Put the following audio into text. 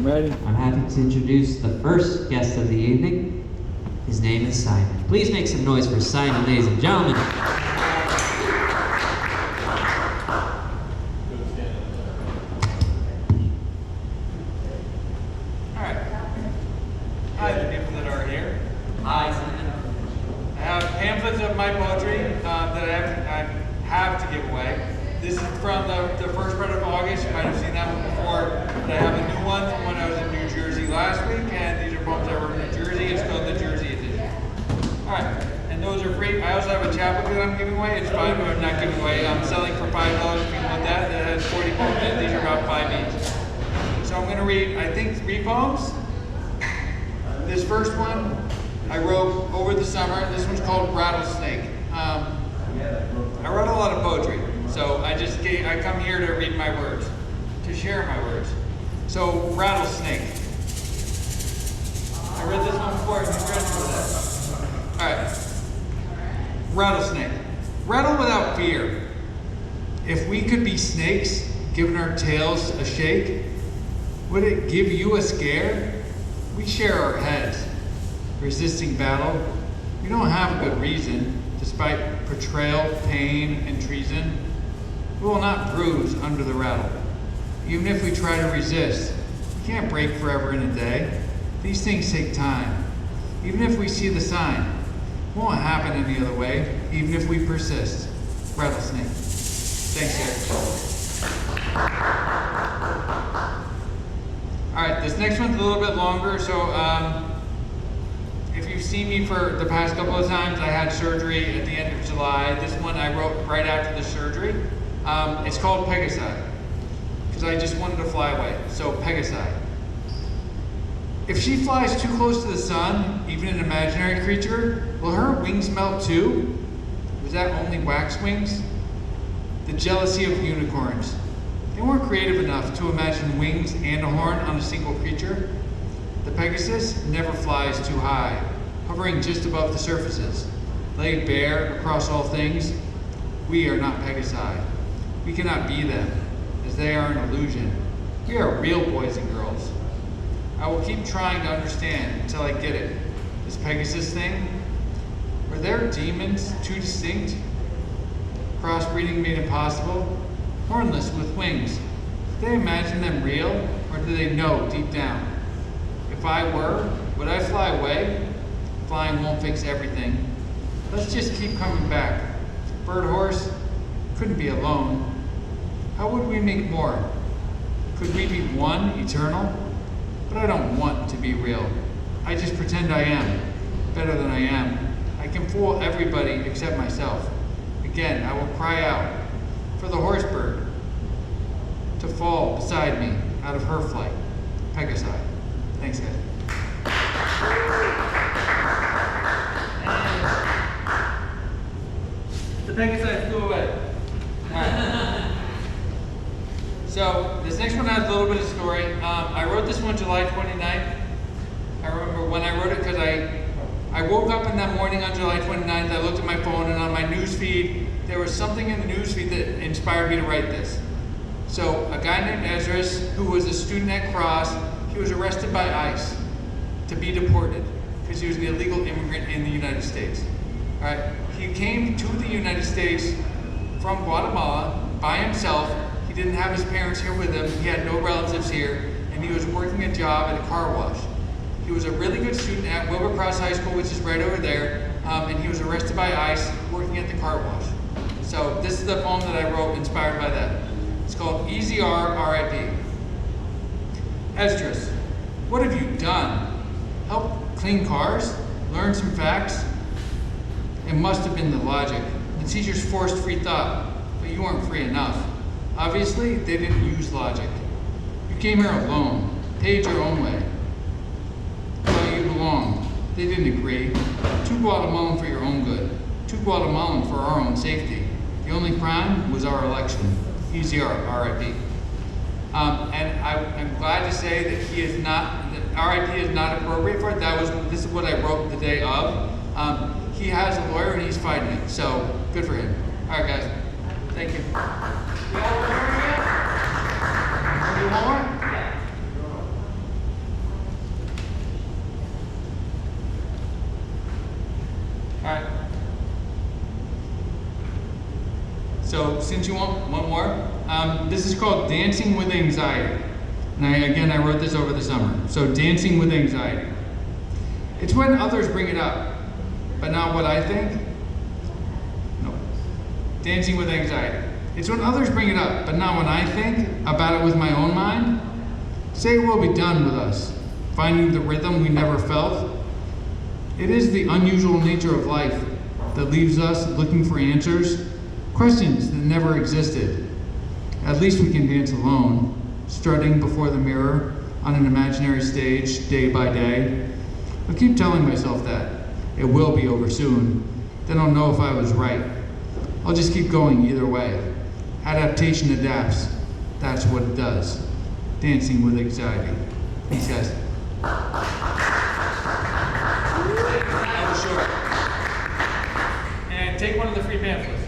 I'm ready. I'm happy to introduce the first guest of the evening. His name is Simon. Please make some noise for Simon, ladies and gentlemen. Hi, the people that are here. Hi, Simon. I have pamphlets of my poetry that I have to give away. This is from the first part of August. You might have seen that one before, but I have a new one from when I was in New Jersey last week, and these are poems I wrote in New Jersey. It's called the Jersey Edition. All right, and those are free. I also have a chapbook that I'm giving away. It's $5, or not giving away. I'm selling for $5 if you want that. That has 40 poems in it. These are about 5 each. So I'm going to read, I think, 3 poems. This first one I wrote over the summer. This one's called Rattlesnake. I wrote a lot of poetry, so I come here to read my words, to share my words. So, Rattlesnake. I read this one before, you ready for that? Alright. Rattlesnake. Rattle without fear. If we could be snakes, giving our tails a shake, would it give you a scare? We share our heads, resisting battle. We don't have a good reason, despite betrayal, pain, and treason. We will not bruise under the rattle. Even if we try to resist, we can't break forever in a day. These things take time. Even if we see the sign, it won't happen any other way, even if we persist. Rattlesnake. Thanks, guys. All right, this next one's a little bit longer, so if you've seen me for the past couple of times, I had surgery at the end of July. This one I wrote right after the surgery. It's called Pegasi, because I just wanted to fly away, so Pegasi. If she flies too close to the sun, even an imaginary creature, will her wings melt too? Was that only wax wings? The jealousy of unicorns. They weren't creative enough to imagine wings and a horn on a single creature. The Pegasus never flies too high, hovering just above the surfaces. Laid bare across all things, we are not Pegasi. We cannot be them, as they are an illusion. We are real boys and girls. I will keep trying to understand until I get it. This Pegasus thing, were their demons too distinct? Crossbreeding made impossible? Hornless with wings. Do they imagine them real, or do they know deep down? If I were, would I fly away? Flying won't fix everything. Let's just keep coming back. Bird horse couldn't be alone. How would we make more? Could we be one, eternal? But I don't want to be real. I just pretend I am, better than I am. I can fool everybody except myself. Again, I will cry out for the horse bird to fall beside me out of her flight. Pegasi. Thanks, guys. The Pegasi flew away. All right. So this next one has a little bit of story. I wrote this one July 29th. I remember when I wrote it because I woke up in that morning on July 29th. I looked at my phone, and on my news feed, there was something in the news feed that inspired me to write this. So a guy named Esdras, who was a student at Cross, he was arrested by ICE to be deported because he was an illegal immigrant in the United States. All right. He came to the United States from Guatemala by himself. He didn't have his parents here with him. He had no relatives here, and he was working a job at a car wash. He was a really good student at Wilbur Cross High School, which is right over there, and he was arrested by ICE working at the car wash. So this is the poem that I wrote inspired by that. It's called Easy R, R.I.P. Esdras, what have you done? Help clean cars? Learn some facts? It must have been the logic. The teachers forced free thought, but you weren't free enough. Obviously, they didn't use logic. You came here alone, paid your own way. Thought you belonged. They didn't agree. Too Guatemalan for your own good. Too Guatemalan for our own safety. The only crime was our election. Easy R, R.I.P. And I'm glad to say that he is not, that R.I.P. is not appropriate for it. This is what I wrote the day of. He has a lawyer and he's fighting it, so good for him. All right, guys. Thank you. You all want to hear it? Do more? since you want one more, this is called Dancing with Anxiety. And I wrote this over the summer. So Dancing with Anxiety. It's when others bring it up, but not what I think. No. Dancing with Anxiety. It's when others bring it up, but not when I think about it with my own mind. Say it will be done with us, finding the rhythm we never felt. It is the unusual nature of life that leaves us looking for answers, questions that never existed. At least we can dance alone, strutting before the mirror on an imaginary stage day by day. I keep telling myself that. It will be over soon. Then I'll know if I was right. I'll just keep going either way. Adaptation adapts. That's what it does. Dancing with Anxiety. Peace, guys. That was short. And take one of the free pamphlets.